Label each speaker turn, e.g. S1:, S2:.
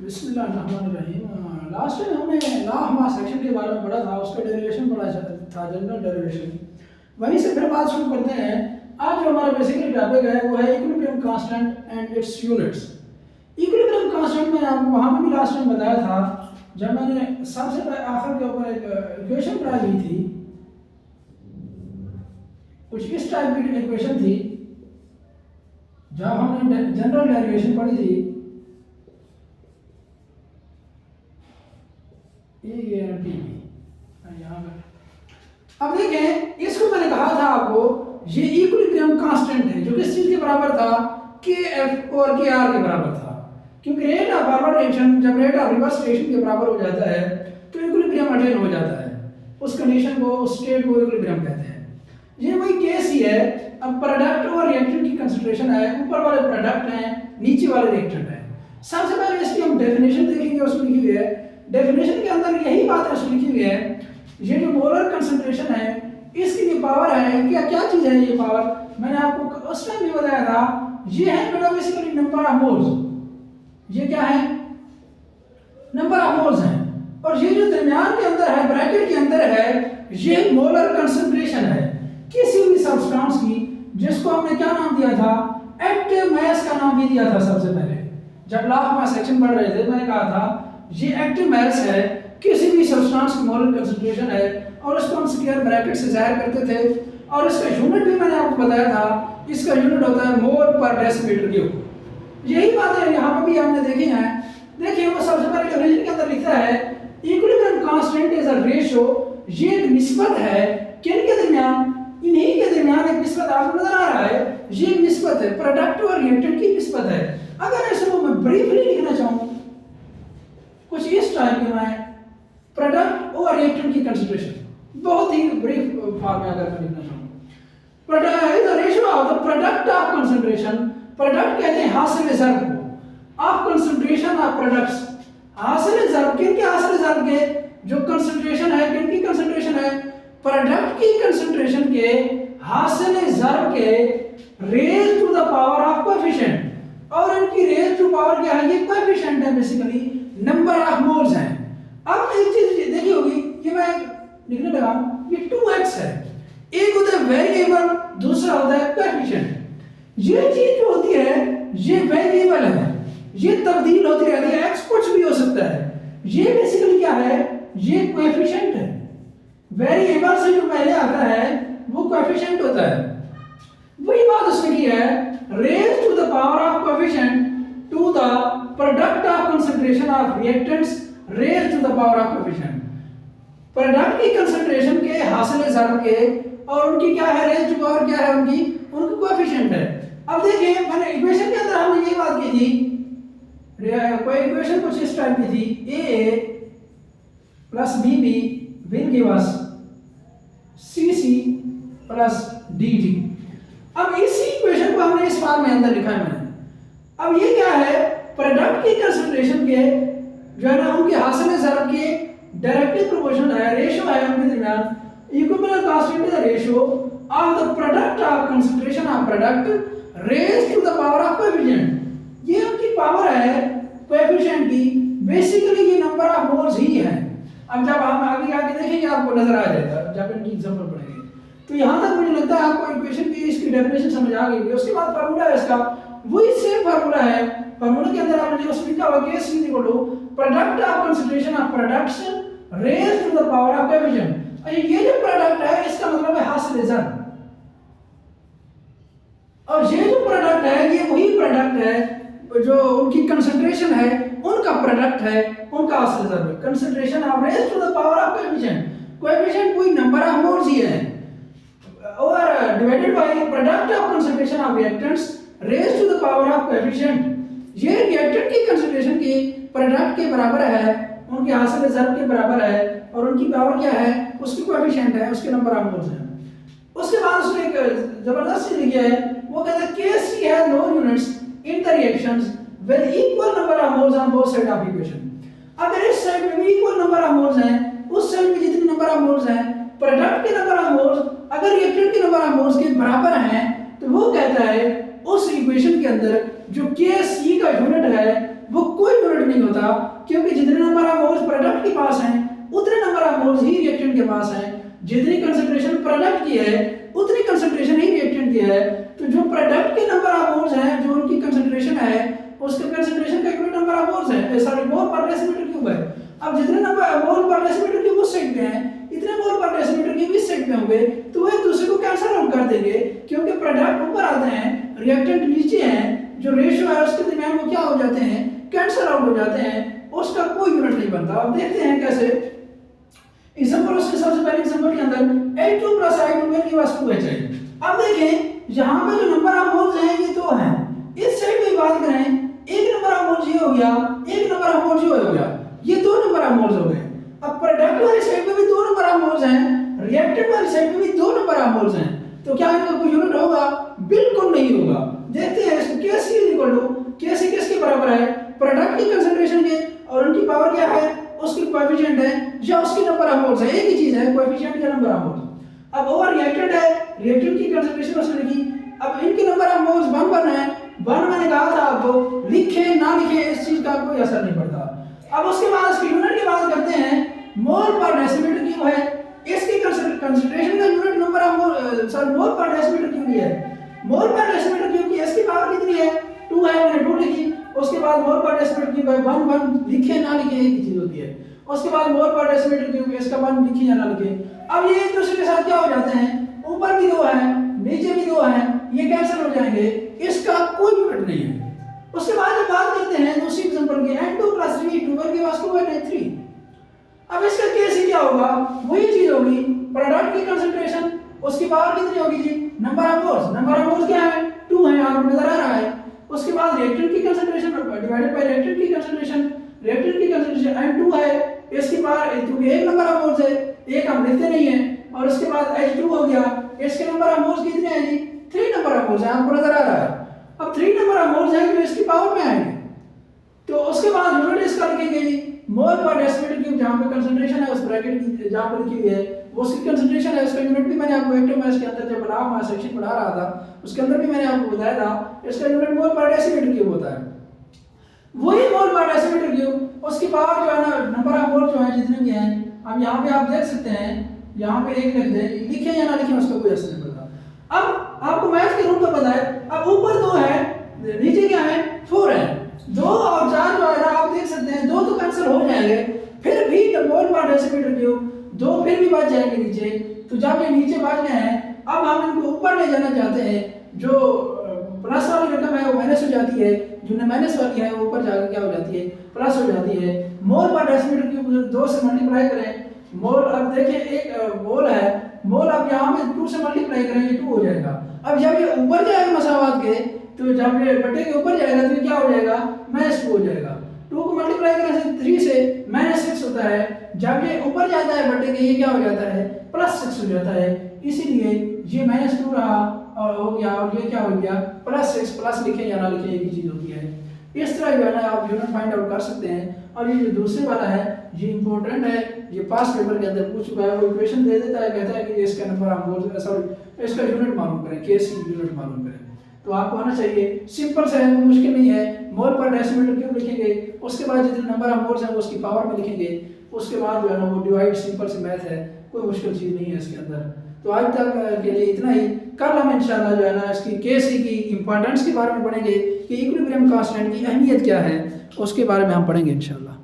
S1: बिस्मिल्लाहिर्रहमानिर्रहीम। Last time हमने लाहमा section के बारे में पढ़ा था, उसका डेरिवेशन पढ़ा था, जनरल डेरिवेशन। वहीं से फिर बात शुरू करते हैं। आज जो हमारा बेसिकली टॉपिक है वो है equilibrium constant and it's units. Equilibrium constant में आपको वहाँ पे भी लास्ट टाइम बताया था, जब मैंने सबसे आखिर के ऊपर एक इक्वेशन पढ़ाई हुई थी, कुछ इस टाइप की इक्वेशन थी। जब हमने जनरल डेरिवेशन पढ़ी थी, यहाँ पर अब देखें, इसको मैंने कहा था आपको, ये इक्विलिब्रियम कांस्टेंट है जो किस चीज के बराबर था, के एफ और के आर के बराबर था। क्योंकि रेट ऑफ फॉरवर्ड रिएक्शन जब रेट ऑफ रिवर्स रिएक्शन के बराबर हो जाता है तो इक्विलिब्रियम अटेन हो जाता है। उस कंडीशन को, उस स्टेट को इक्विलिब्रियम कहते हैं। ये वही केस ही है। अब प्रोडक्ट और रिएक्टेंट की कंसंट्रेशन है, ऊपर वाले प्रोडक्ट हैं, नीचे वाले रिएक्टेंट हैं। सबसे पहले इसकी हम डेफिनेशन देखेंगे, उसमें लिखी हुई है। डेफिनेशन के अंदर यही बात लिखी हुई है, ये जो मोलर कंसंट्रेशन है, इसकी जो पावर है, क्या चीज है ये पावर, मैंने आपको उस टाइम भी बताया था, ये है बेटा बेसिकली नंबर ऑफ मोल्स। ये क्या है, नंबर ऑफ मोल्स है। और ये जो दरमियान के अंदर है, ब्रैकेट के अंदर है, ये मोलर कंसंट्रेशन है किसी भी सब्सटेंस की, जिसको हमने क्या नाम दिया था, एक्टिव मास का नाम भी दिया था। सबसे पहले जब लास्ट में सेक्शन पढ़ रहे थे, मैंने कहा था ये एक्टिव मास है, किसी भी सब्सटेंस की मोलर कंसंट्रेशन है, और इसको हम स्क्वायर ब्रैकेट से जाहिर करते थे। और इसका यूनिट भी मैंने आपको बताया था, इसका यूनिट होता है मोल पर डेसीमीटर क्यूब। यही बात है यहाँ पर भी हमने देखी है। देखिए वो सबसे पहले डेफिनेशन के अंदर लिखता है, equilibrium constant is a ratio, ये एक निस्बत है किन के दरमियान, इन्हीं के दरमियान एक निस्बत आपको नजर आ रहा है, ये निस्बत है, प्रोडक्ट और रिएक्टेंट की निस्बत है। अगर इसको मैं ब्रीफली लिखना चाहूँ कुछ इस टाइप के, मैं प्रोडक्ट और रिएक्टेंट की कंसंट्रेशन बहुत ही ब्रीफ फॉर्म में अगर मैं लिखना चाहूँ, product is the ratio of the product of concentration. Product कहते हैं हासिल ज़र्ब को, ऑफ कंसंट्रेशन ऑफ प्रोडक्ट्स। हासिल ज़र्ब किन के, हासिल ज़र्ब के जो कंसंट्रेशन है, किन की कंसंट्रेशन है, प्रोडक्ट की कंसंट्रेशन के हासिल ज़र्ब के raised to the power of coefficient. और इनकी रेज़ टू पावर क्या है, ये कोएफिशिएंट है, बेसिकली नंबर ऑफ मोल्स हैं। अब एक चीज देखी होगी, ये मैं लिखने लगा, ये 2x है, एक होता है वेरिएबल, दूसरा होता है कोएफिशिएंट। ये चीज जो होती है ये वेरिएबल है, ये तब्दील होती रहती है, x कुछ भी हो सकता है। ये बेसिकली क्या है, ये कोएफिशिएंट है। वेरिएबल से जो पहले आता है वो कोएफिशिएंट होता है। वही बात उसने की है, raise to the power of coefficient to the product of concentration of reactants raise to the power of coefficient. Product की कंसंट्रेशन के हासिल ज़र्ब के, और उनकी क्या है, रेज टू पावर क्या है उनकी कोएफिशिएंट है। अब देखिए मैंने इक्वेशन के अंदर हमने ये बात की थी, कोई इक्वेशन कुछ इस टाइप की थी, a plus bb will give us cc plus dt। अब इसी इक्वेशन को हमने इस फॉर्म में अंदर लिखा है मैंने। अब ये क्या है, प्रोडक्ट की कंसंट्रेशन के जो है ना, उनके हासिल ज़र्ब के डायरेक्टली प्रोपोर्शनल है, रेशियो है उनके दरमियान। Equilibrium constant is the ratio of the product of concentration of product raised to the power of coefficient. ये उनकी पावर है कोएफिशिएंट की, बेसिकली ये नंबर ऑफ मोल्स ही है। अब जब हम आगे आगे देखेंगे आपको नजर आ जाएगा, जब इनकी एग्जांपल पढ़ेंगे। तो यहां तक मुझे लगता है आपको इक्वेशन की इसकी डेफिनेशन समझ आ गई। उसके बाद फार्मूला है इसका, वही सेम फार्मूला है। फार्मूला के अंदर आपने जो लिखा हुआ है, c equal to product of concentration of products raised to the power of coefficient. अच्छा, ये जो प्रोडक्ट है इसका मतलब है हासिल ज़र्ब, और ये जो प्रोडक्ट है ये वही प्रोडक्ट है जो उनकी कंसंट्रेशन है, उनका प्रोडक्ट है, उनका हासिल ज़र्ब है। Concentration of raised to the power of coefficient, coefficient कोई नंबर ऑफ मोल्स ही है, और divided by product of concentration of reactants raised to the power of coefficient. ये रिएक्टेंट की कंसंट्रेशन की प्रोडक्ट के बराबर है, उनके हासिल ज़र्ब के बराबर है, और उनकी पावर क्या है, उसकी कोएफिशिएंट है, उसके नंबर ऑफ मोल्स हैं। उसके बाद उसने एक जबरदस्त चीज लिखी है, वो कहता है Kc has no units in the reactions with equal number of moles on both sides of equation। अगर इस साइड में भी इक्वल नंबर ऑफ मोल्स हैं, उस साइड में जितने नंबर ऑफ मोल्स हैं, प्रोडक्ट के नंबर ऑफ मोल्स अगर रिएक्टेंट के नंबर ऑफ मोल्स के बराबर हैं, तो वो कहता है उस इक्वेशन के अंदर जो Kc का यूनिट है वो कोई यूनिट नहीं होता, क्योंकि जितने नंबर ऑफ मोल्स प्रोडक्ट के पास हैं उतने number of moles he reactant के पास हैं। जितनी कंसंट्रेशन प्रोडक्ट की है उतनी कंसंट्रेशन ही रिएक्टेंट की है। तो जो प्रोडक्ट के नंबर ऑफ मोल्स हैं, जो उनकी कंसंट्रेशन है, उसके कंसंट्रेशन का यूनिट नंबर ऑफ मोल्स है, सॉरी मोल पर डेसीमीटर क्यूब है। अब जितने नंबर मोल पर डेसीमीटर क्यूब उस साइड पे हैं, इतने मोल पर डेसीमीटर क्यूब इस साइड पे होंगे, तो वो एक दूसरे को कैंसिल आउट कर देंगे, क्योंकि प्रोडक्ट ऊपर आते हैं, रिएक्टेंट नीचे हैं, जो रेशियो है उसके दरमियान वो क्या हो जाते हैं, कैंसिल आउट हो जाते हैं, उसका कोई यूनिट नहीं बनता। अब देखते हैं कैसे। एग्जांपल उसके सबसे पहले एग्जांपल के अंदर H2 + I2 की वास्तु है चाहिए। अब देखें यहाँ पे जो नंबर ऑफ मोल्स हैं ये तो हैं, इस साइड पे बात करें एक नंबर ऑफ मोल्स ये हो गया, एक नंबर ऑफ मोल्स ये हो गया, ये दो नंबर ऑफ मोल्स हो गए। अब प्रोडक्ट वाली साइड पे भी दो नंबर ऑफ मोल्स हैं, रिएक्टेंट वाली साइड पे भी दो नंबर ऑफ मोल्स हैं, तो क्या इनका कोई यूनिट होगा? बिल्कुल नहीं होगा। देखते हैं इसको, Kc = Kc किसके बराबर है? प्रोडक्ट की कंसंट्रेशन के, और उनकी पावर क्या है? उसकी कोएफिशिएंट है या उसकी नंबर ऑफ मोल्स है, एक ही चीज है, कोएफिशिएंट या नंबर ऑफ मोल्स। अब ओवर रिएक्टेंट है, रिएक्टेंट की कंसंट्रेशन उसने लिखी, अब इनकी नंबर ऑफ मोल्स 1 है। 1 मैंने कहा था आपको, लिखे ना लिखे इस चीज का कोई असर नहीं पड़ता। अब उसके बाद इसकी यूनिट की बात करते हैं, मोल पर डेसीमीटर क्यूब है, इसकी कंसंट्रेशन का unit number of mole, sorry mole पर डेसीमीटर क्यूब है। मोल पर डेसीमीटर क्यूब की इसकी पावर कितनी है? 2 है, मैंने 2 लिखी। उसके बाद मोल पर डेसीमीटर क्यूब है 1 लिखे ना लिखे एक ही चीज होती है। उसके बाद मोल पर डेसीमीटर क्यूब इसका 1 लिखी या ना लिखे। अब ये एक दूसरे के साथ क्या हो जाते हैं, ऊपर भी 2 है नीचे भी 2 है, ये कैंसिल हो जाएंगे, इसका कोई यूनिट नहीं है। उसके बाद जब बात करते हैं दूसरी एग्जांपल की, N2 + 3 2 के वास्तु है 3। अब इसका केस क्या होगा? वही चीज होगी, प्रोडक्ट की कंसंट्रेशन, उसकी पावर कितनी होगी जी? Number of moles. Number of moles क्या है? 2 है, आपको नजर आ रहा है। उसके बाद रिएक्टेंट की कंसंट्रेशन डिवाइडेड बाय रिएक्टेंट की कंसंट्रेशन, रिएक्टेंट की कंसंट्रेशन N2 है, इसकी पावर क्योंकि एक नंबर ऑफ मोल्स है, एक हम लिखते नहीं है, और उसके बाद H2 हो गया, इसके नंबर ऑफ मोल्स कितने हैं जी? 3 नंबर ऑफ मोल्स है, आपको नजर आ रहा है। अब 3 नंबर ऑफ मोल्स है तो इसकी पावर में आएंगे, तो उसके बाद यूनिट इसका लिखेंगे जी मोल पर डेसीमीटर क्यूब, जहां पे कंसंट्रेशन है उस ब्रैकेट की जहां पर लिखी हुई है वो उसकी कंसंट्रेशन है, उसका यूनिट भी मैंने आपको एक्टिव मैथ्स के अंदर जब बना हुआ सेक्शन पढ़ा रहा था उसके अंदर भी मैंने आपको बताया था, इसका यूनिट मोल पर डेसीमीटर क्यूब होता है। वही मोल पर डेसीमीटर क्यूब, उसकी पावर जो है ना, नंबर ऑफ मोल जो है जितने भी हैं, अब यहाँ पे आप देख सकते हैं, यहाँ पे एक लिख दें, लिखे या ना लिखे उसका कोई असर नहीं पड़ता। अब आपको मैथ के रूल में पता है, अब ऊपर 2 है, नीचे क्या है? 4 है। 2 और 4 जो है ना आप देख सकते हैं 2 तो कैंसिल हो जाएंगे, फिर भी मोल पर डेसीमीटर क्यूब 2 फिर भी बच जाएंगे नीचे। तो जब ये नीचे बच गए हैं, अब हम इनको ऊपर ले जाना चाहते हैं, जो प्लस वाली रकम है वो माइनस हो जाती है, जो माइनस वाली है वो ऊपर जाकर क्या हो जाती है? प्लस हो जाती है। मोल पर डेसीमीटर क्यूब 2 से मल्टीप्लाई करें, मोल, अब देखिए एक मोल है, मोल अब यहाँ पे 2 से मल्टीप्लाई करेंगे 2 हो जाएगा। अब जब ये ऊपर जाएगा मसावात के, तो जब ये बट्टे के ऊपर जाएगा तो क्या हो जाएगा? -2 हो जाएगा। 2 को मल्टीप्लाई करने से 3 से -6 होता है, जब ये ऊपर जाता है बट्टे के, ये क्या हो जाता है? +6 हो जाता है। इसीलिए ये -2 रहा और हो गया, और ये क्या हो गया? +6, प्लस लिखे या ना लिखे एक ही चीज होती है। इस तरह जो है ना आप यूनिट फाइंड आउट कर सकते हैं। और ये जो दूसरे वाला है ये इंपॉर्टेंट है, ये पास पेपर के अंदर पूछ चुका है, वो इक्वेशन दे देता है, कहता है कि इसका नंबर आप बोल, सॉरी इसका यूनिट मालूम करें, केस की यूनिट मालूम करें, तो आपको आना चाहिए। सिंपल से है, मुश्किल नहीं है। मोल पर डेसीमीटर क्यूब लिखेंगे, उसके बाद जितने नंबर ऑफ मोल्स हैं वो उसकी पावर में लिखेंगे, उसके बाद जो है ना वो डिवाइड, सिंपल से मैथ है, कोई मुश्किल चीज़ नहीं है इसके अंदर। तो आज तक के लिए इतना ही। कल हम इंशाल्लाह जो है ना इसकी केसी की इंपॉर्टेंस के बारे में पढ़ेंगे कि इक्विलिब्रियम कांस्टेंट की अहमियत क्या है, उसके बारे में हम पढ़ेंगे इंशाल्लाह।